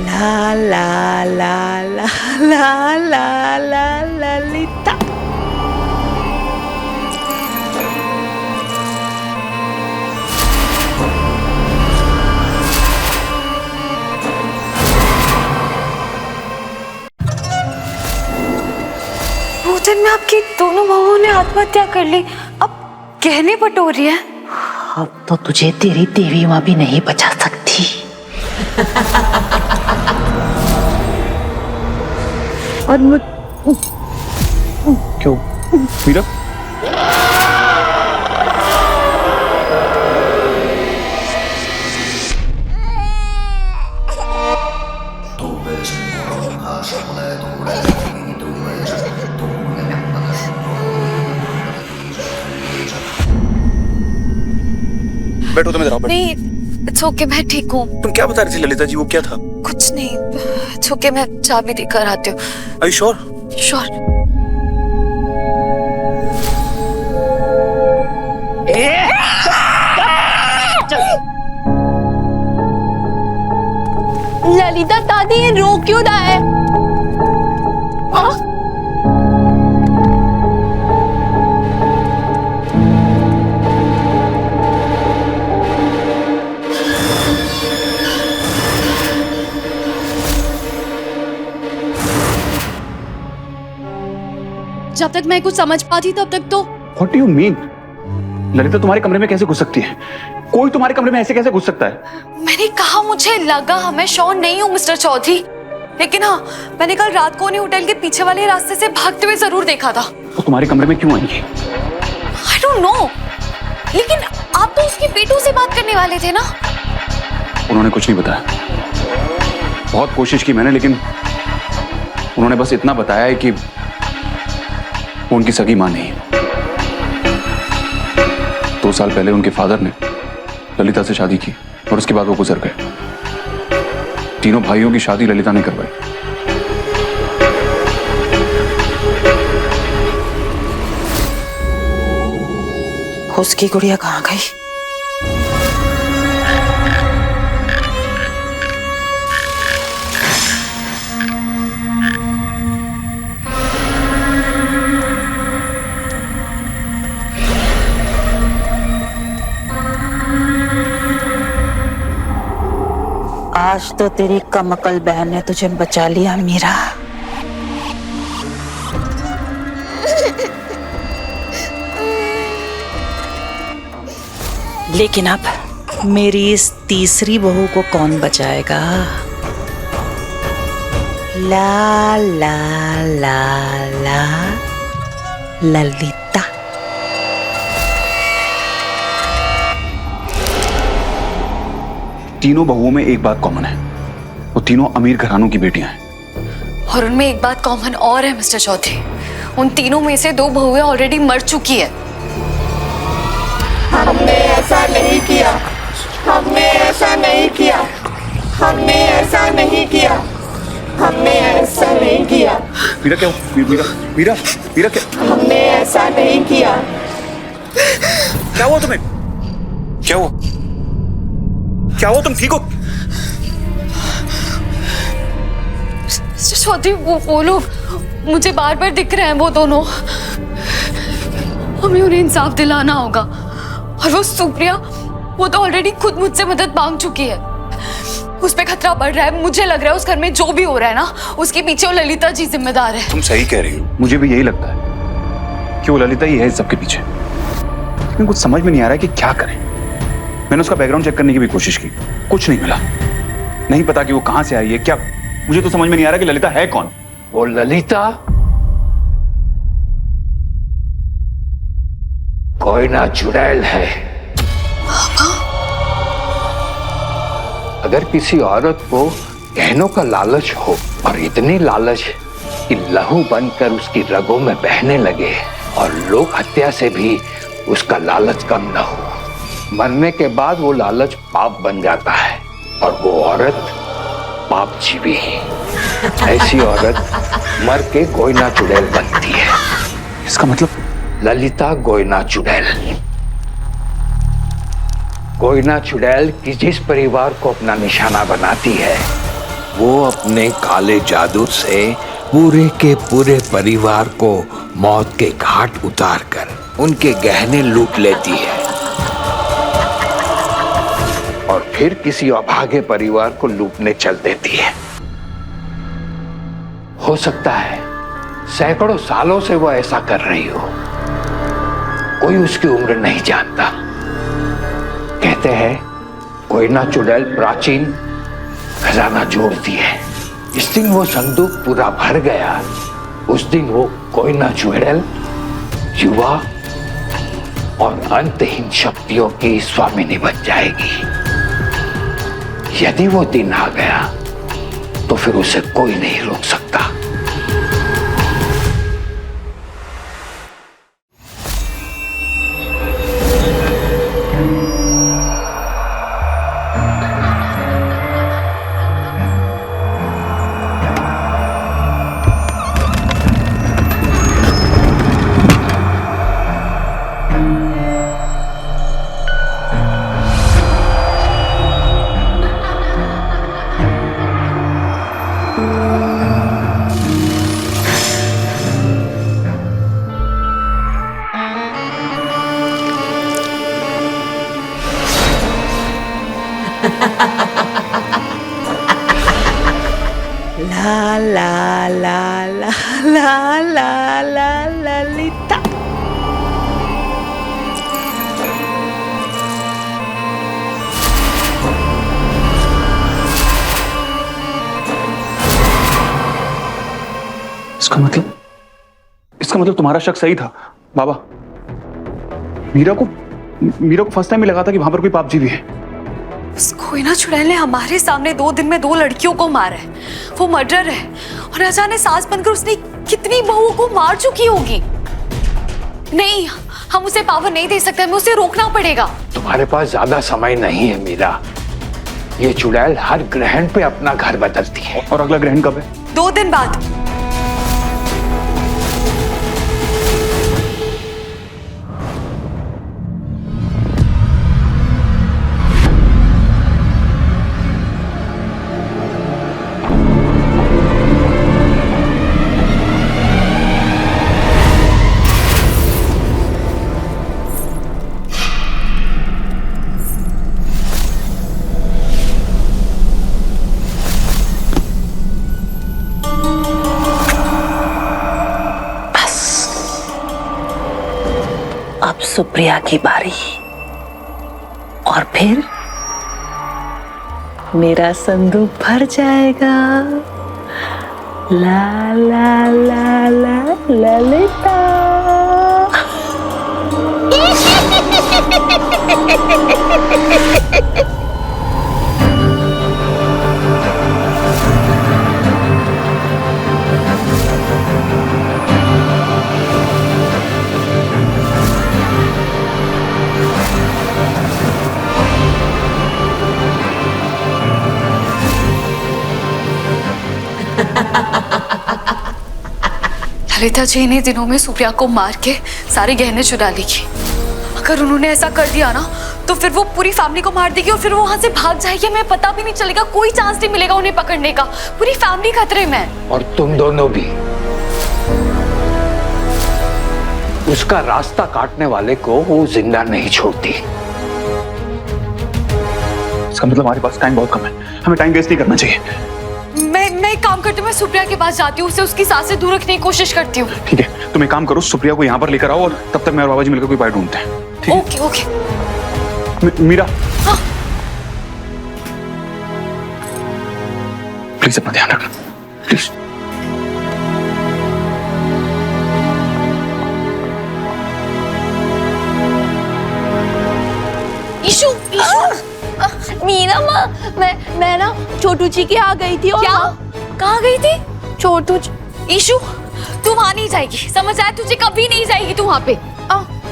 ला ला ला ला ला ला ला ललिता। भोजन में आपकी दोनों बहुओं ने आत्महत्या कर ली, अब गहने बटोर रही है। अब तो तुझे तेरी देवी माँ भी नहीं बचा सकती। और क्यों मीरा? बैठो, तुम इधर आओ। नहीं, इट्स ओके, मैं ठीक हूँ। तुम क्या बता रही थी ललिता जी? वो क्या था? कुछ नहीं, इट्स ओके, मैं चाबी देकर आती हूँ। Are you sure? Sure. Lalita दादी, ये रो क्यों रहा है? जब तक मैं कुछ समझ पाती तब तक तो। What do you mean? Lalita तुम्हारे कमरे में कैसे घुस सकती है? कोई तुम्हारे कमरे में ऐसे कैसे घुस सकता है? मैंने कहा मुझे लगा, मैं श्योर नहीं हूँ मिस्टर चौधरी, लेकिन हाँ, मैंने कल रात को उन्हें होटल के पीछे वाले रास्ते से भागते हुए जरूर देखा था। वो तुम्हारे कमरे में क्यों आएंगी? I don't know, लेकिन आप तो उसके बेटों से बात करने वाले थे ना? उन्होंने कुछ नहीं बताया। बहुत कोशिश की मैंने, लेकिन उन्होंने बस इतना बताया है कि वो उनकी सगी मां नहीं है। 2 साल पहले उनके फादर ने ललिता से शादी की और उसके बाद वो गुजर गए। तीनों भाइयों की शादी ललिता ने करवाई। उसकी गुड़िया कहाँ गई? आज तो तेरी कमकल बहन ने तुझे बचा लिया मीरा। लेकिन अब मेरी इस तीसरी बहू को कौन बचाएगा? ला ला ला ला ललिता। तीनों बहुओं में एक बात कॉमन है, वो तीनों अमीर घरानों की बेटियां हैं। और उनमें एक बात कॉमन और है मिस्टर चौधरी, उन तीनों में से 2 बहुएं ऑलरेडी मर चुकी है। हमने ऐसा नहीं किया, हमने ऐसा नहीं किया, हमने ऐसा नहीं किया, हमने ऐसा नहीं किया। मीरा क्या? मीरा मीरा मीरा क्या? हमने ऐसा नहीं किया। क्या हुआ तुम्हें? क्या हुआ? क्या हुआ? तुम ठीक हो? मिस्टर चौधरी, वो लोग मुझे बार बार दिख रहे हैं, वो दोनों। हमें उन्हें इंसाफ दिलाना होगा। और वो सुप्रिया, वो तो ऑलरेडी खुद मुझसे मदद मांग चुकी है। उस पे खतरा बढ़ रहा है। मुझे लग रहा है उस घर में जो भी हो रहा है ना, उसके पीछे वो ललिता जी जिम्मेदार है। तुम सही कह रही हो, मुझे भी यही लगता है कि वो ललिता ही है इस सबके पीछे। लेकिन कुछ समझ में नहीं आ रहा है कि क्या करें। मैंने उसका बैकग्राउंड चेक करने की भी कोशिश की, कुछ नहीं मिला। नहीं पता कि वो कहां से आई है, क्या। मुझे तो समझ में नहीं आ रहा कि ललिता है कौन। वो ललिता कोयना चुड़ैल है। अगर किसी औरत को गहनों का लालच हो, और इतनी लालच कि लहू बनकर उसकी रगों में बहने लगे, और लोक हत्या से भी उसका लालच कम न हो, मरने के बाद वो लालच पाप बन जाता है, और वो औरत पाप जीवी। ऐसी औरत मर के कोयना चुड़ैल बनती है। इसका मतलब? ललिता कोयना चुड़ैल। कोयना चुड़ैल की जिस परिवार को अपना निशाना बनाती है, वो अपने काले जादू से पूरे के पूरे परिवार को मौत के घाट उतारकर उनके गहने लूट लेती है और फिर किसी अभागे परिवार को लूटने चल देती है। हो सकता है सैकड़ों सालों से वो ऐसा कर रही हो, कोई उसकी उम्र नहीं जानता। कहते हैं कोयना चुड़ैल प्राचीन खजाना जोड़ती है। इस दिन वो संदूक पूरा भर गया, उस दिन वो कोयना चुड़ैल युवा और अंतहीन शक्तियों की स्वामिनी बन जाएगी। यदि वो दिन आ गया तो फिर उसे कोई नहीं रोक सकता। La la la la la la la Lalita. इसका मतलब तुम्हारा शक सही था बाबा। मीरा को फर्स्ट टाइम ही लगा था कि वहां पर कोई पाप जीवी है। उस कोयना चुड़ैल ने हमारे सामने 2 दिन में 2 लड़कियों को मारा है। वो मर्डर है और अचानक सांस बनकर उसने कितनी बहुओं को मार चुकी होगी। नहीं, हम उसे पावर नहीं दे सकते, हमें उसे रोकना पड़ेगा। तुम्हारे पास ज्यादा समय नहीं है मीरा। ये चुड़ैल हर ग्रहण पे अपना घर बदलती है। और अगला ग्रहण कब है? 2 दिन बाद। अब सुप्रिया की बारी और फिर मेरा संदूक भर जाएगा। ला ला ला ला ललिता। ललिता जी इन्हीं दिनों में सुप्रिया को मार के सारे गहने चुरा लेगी। अगर उन्होंने ऐसा कर दिया ना तो फिर वो पूरी फैमिली को मार देगी और फिर वो वहां से भाग जाएगी। हमें पता भी नहीं चलेगा, कोई चांस नहीं मिलेगा उन्हें पकड़ने का। पूरी फैमिली खतरे में। और तुम दोनों भी। उसका रास्ता काटने वाले को वो जिंदा नहीं छोड़ती। इसका मतलब हमारे पास टाइम बहुत कम है, हमें टाइम वेस्ट नहीं करना चाहिए। मैं एक काम करती हूँ, मैं सुप्रिया के पास जाती हूँ, उसे उसकी सांसें दूर रखने की कोशिश करती हूँ। ठीक है, तुम एक काम करो, सुप्रिया को यहाँ पर लेकर आओ और तब तक मैं और बाबा जी मिलकर कोई उपाय ढूंढते हैं। Okay okay. मीरा, हाँ। प्लीज अपना ध्यान रखना, प्लीज। ईशु, मीरा माँ, मैं ना छोटू जी के यहाँ गई थी। और क्या? कहाँ गई थी? छोटू जी। ईशु, तू वहाँ नहीं जाएगी, समझ आया? तुझे कभी नहीं जाएगी तू वहाँ पे।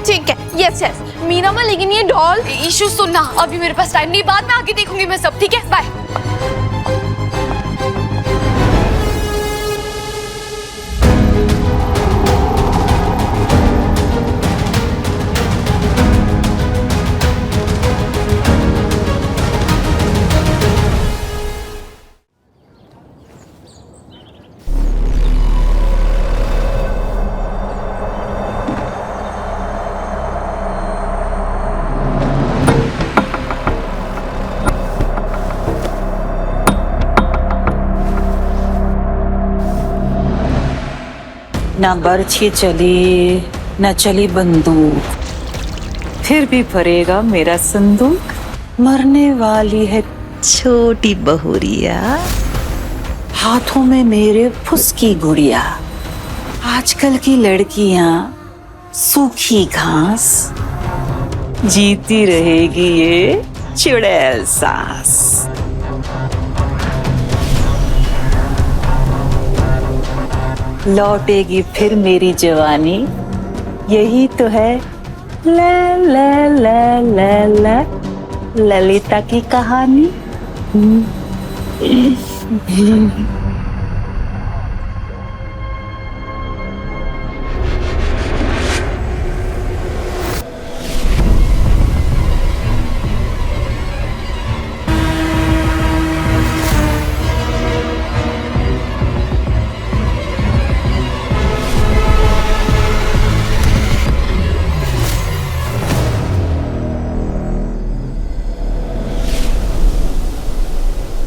ठीक है, यस यस मीरा माँ, लेकिन ये डॉल। ईशु सुनना, अभी मेरे पास टाइम नहीं, बाद में आके देखूंगी मैं सब। ठीक है, बाय। ना बर्छी चली न चली बंदूक, फिर भी भरेगा मेरा संदूक। मरने वाली है छोटी बहुरिया, हाथों में मेरे फुसकी गुड़िया। आजकल की लड़कियां सूखी घास, जीती रहेगी ये चुड़ैल सास। लौटेगी फिर मेरी जवानी, यही तो है ला ला ला ला ला ललिता की कहानी।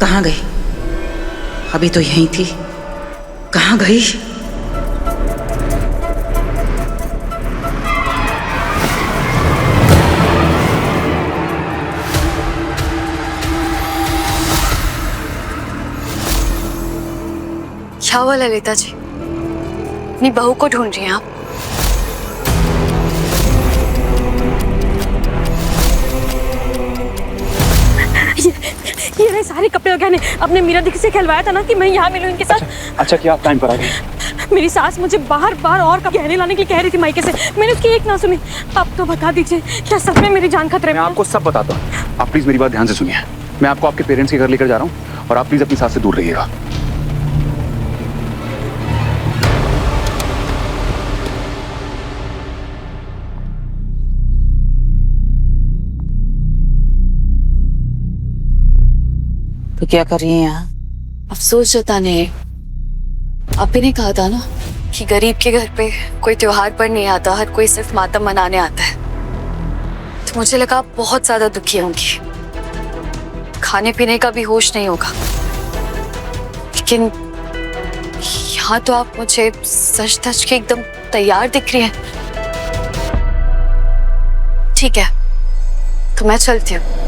कहाँ गई? अभी तो यहीं थी, कहाँ गई? क्या हुआ ललिता जी? अपनी बहू को ढूंढ रही हैं आप? ये रहे सारे कपड़े और गहने। अपने मीरा दीदी से कहलवाया था ना कि मैं यहाँ मिलूं इनके साथ। अच्छा क्या आप टाइम पर आ गए? मेरी सास मुझे बार बार और गहने लाने के लिए कह रही थी मायके से, मैंने उसकी एक ना सुनी। अब तो बता दीजिए, क्या सच में मेरी जान खतरे में? मैं आपको सब बताता हूँ, आप प्लीज मेरी बात ध्यान से सुनिए। मैं आपको आपके पेरेंट्स के घर लेकर जा रहा हूँ और आप प्लीज अपनी सास से दूर रहिएगा। तो क्या कर रही है यहाँ? अफसोस जताने। आप ही ने कहा था ना कि गरीब के घर पे कोई त्योहार पर नहीं आता, हर कोई सिर्फ मातम मनाने आता है। तो मुझे लगा आप बहुत ज्यादा दुखी होंगी, खाने पीने का भी होश नहीं होगा। लेकिन यहाँ तो आप मुझे सच धज के एकदम तैयार दिख रही हैं। ठीक है, तो मैं चलती हूँ।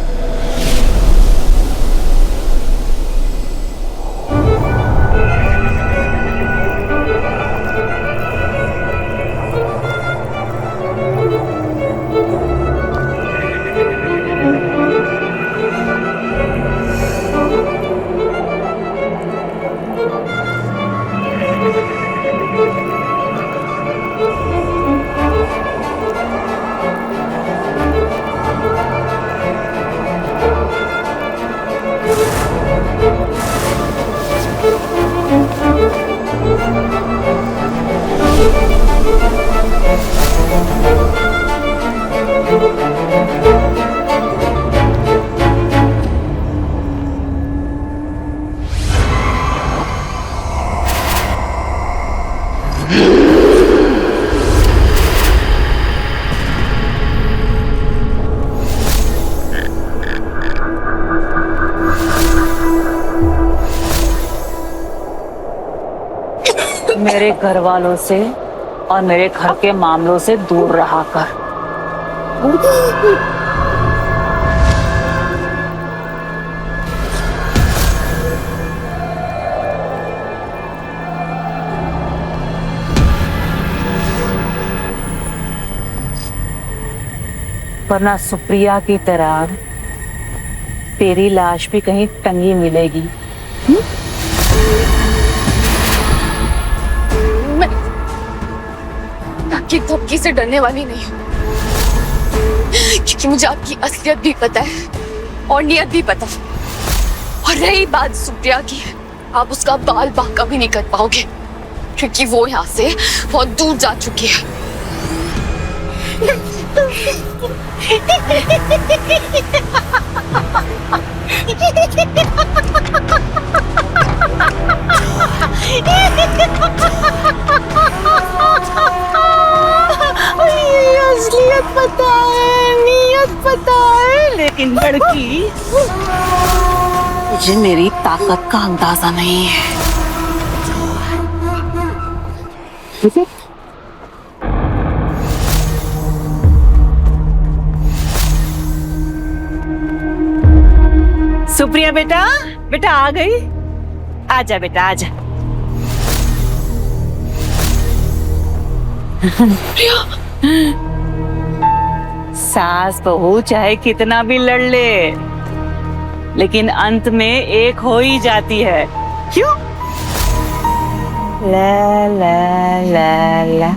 मेरे घर वालों से और मेरे घर के मामलों से दूर रहा कर। वरना सुप्रिया की तरह तेरी लाश भी कहीं टंगी मिलेगी। आपकी धमकी से डरने वाली नहीं हूँ, क्योंकि मुझे आपकी असलियत भी पता है और नियत भी पता है। और रही बात सुप्रिया की, आप उसका बाल बांका भी नहीं कर पाओगे, क्योंकि वो यहाँ से बहुत दूर जा चुकी है। असलियत पता है, नियत पता है, लेकिन लड़की तुझे मेरी ताकत का अंदाजा नहीं है। सुप्रिया बेटा, बेटा आ गई। आजा बेटा आजा। सास बहू चाहे कितना भी लड़ ले, लेकिन अंत में एक हो ही जाती है। क्यों? ला ला ला ला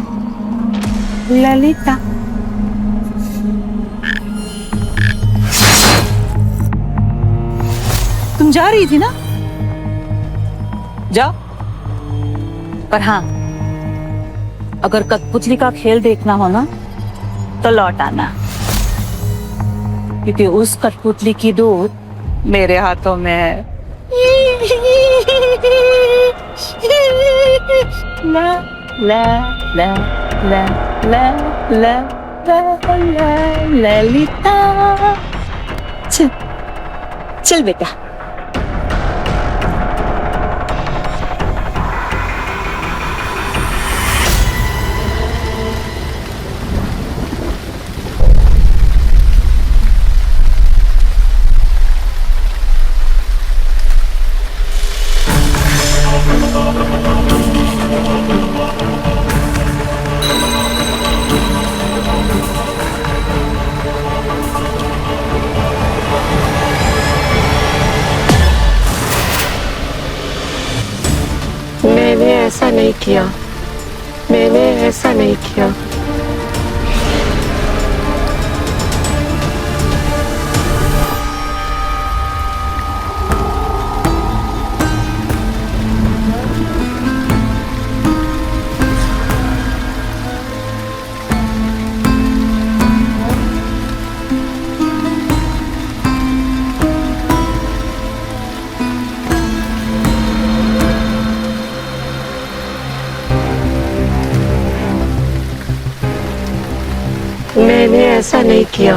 ललिता। तुम जा रही थी ना? जाओ। पर हाँ, अगर कठपुतली का खेल देखना हो ना तो लौट आना, क्योंकि उस कठपुतली की दूध मेरे हाथों में है। ला ला ला ला ला ला ला ला ललिता। चल चल बेटा। मैंने ऐसा नहीं किया, मैंने ऐसा नहीं किया। मैंने ऐसा नहीं किया,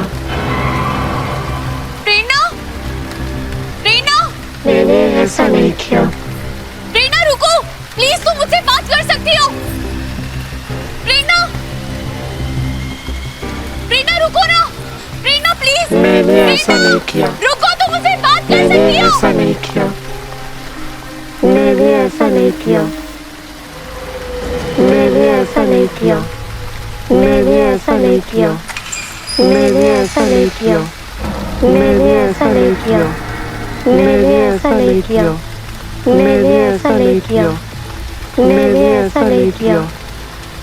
प्रेरणा, प्रेरणा, मैंने ऐसा नहीं किया। प्रेरणा रुको, प्लीज तुम मुझसे बात कर सकती हो। प्रेरणा, प्रेरणा रुको ना, प्रेरणा प्लीज। मैंने ऐसा नहीं किया, रुको, तुम मुझसे बात कर मैंने सकती हो। ऐसा नहीं किया, मैंने ऐसा नहीं किया, मैंने ऐसा नहीं किया, मैंने ऐसा नहीं किया, मैंने ऐसा नहीं किया, मैंने ऐसा नहीं किया, मैंने ऐसा नहीं किया, मैंने ऐसा नहीं किया, मैंने ऐसा नहीं किया,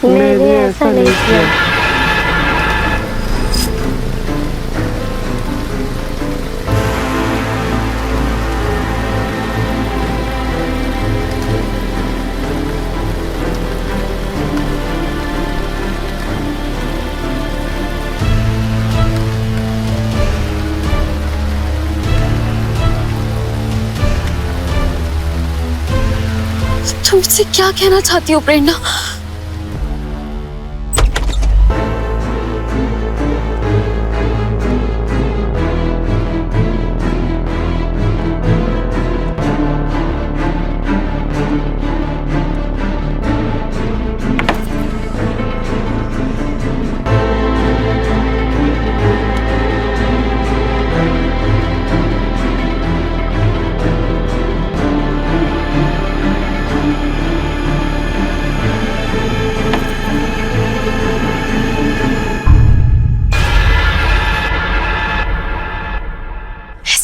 मैंने ऐसा नहीं किया। तुम मुझसे क्या कहना चाहती हो प्रेरणा?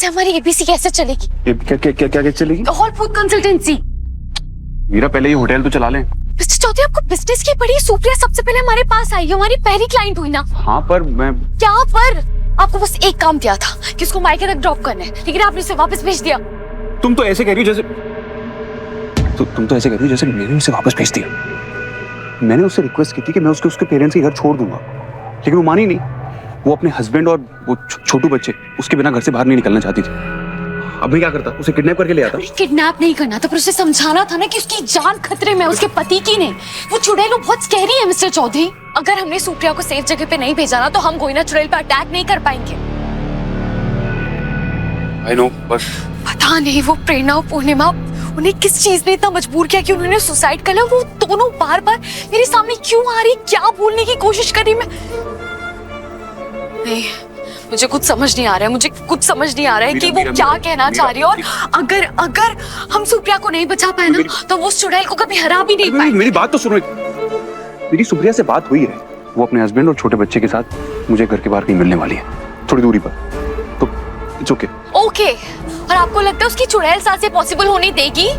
हमारी एबीसी कैसे चलेगी? क्या क्या क्या क्या चलेगी? Whole food consultancy. मीरा, पहले ये होटल तो चला लें। मिस्टर चौधरी, आपको बिजनेस की बड़ी सुप्रिया सबसे पहले हमारे पास आई, हमारी पहली क्लाइंट हुई ना। हाँ, पर मैं क्या पर? आपको बस एक काम दिया था कि उसको मायके तक ड्रॉप करना है, लेकिन आपने उसे वापस भेज दिया। तुम तो ऐसे कह रही हो जैसे तुम तो ऐसे कह रही हो जैसे मैंने उसे वापस भेज दिया। मैंने उससे रिक्वेस्ट की थी कि मैं उसके पेरेंट्स के घर छोड़ दूंगा, लेकिन वो मानी नहीं। वो अपने हस्बैंड और वो छोटू बच्चे उसके बिना घर से बाहर नहीं निकलना चाहती थी। अब मैं क्या करता? उसे किडनैप करके ले आता। किडनैप नहीं करना था, पर उसे समझाना था ना कि उसकी जान खतरे में, उसके पति की नहीं। वो चुड़ैल बहुत स्कैरी है मिस्टर चौधरी। अगर हमने सुप्रिया को सेफ जगह पे नहीं भेजा ना तो हम कोई ना चुड़ैल पे अटैक नहीं कर पाएंगे। I know, बस पता नहीं वो प्रेरणा और पूर्णिमा उन्हें किस चीज ने इतना मजबूर किया कि उन्होंने सुसाइड कर लिया? वो दोनों बार बार मेरे सामने क्यों आ रही, क्या बोलने की कोशिश कर रही? मैं नहीं, मुझे कुछ समझ नहीं आ रहा है, मुझे कुछ समझ नहीं आ रहा है कि वो क्या कहना चाह रही है। और अगर अगर हम सुप्रिया को नहीं बचा पाए ना, तो वो उस चुड़ैल को कभी हरा भी नहीं पाए। मेरी बात तो सुनो। मेरी सुप्रिया से बात हुई है, वो अपने हस्बैंड और छोटे बच्चे के साथ मुझे घर के बाहर कहीं मिलने वाली है, थोड़ी दूरी पर, तो इट्स ओके। ओके, और आपको लगता है उसकी चुड़ैल साथ से पॉसिबल होने देगी?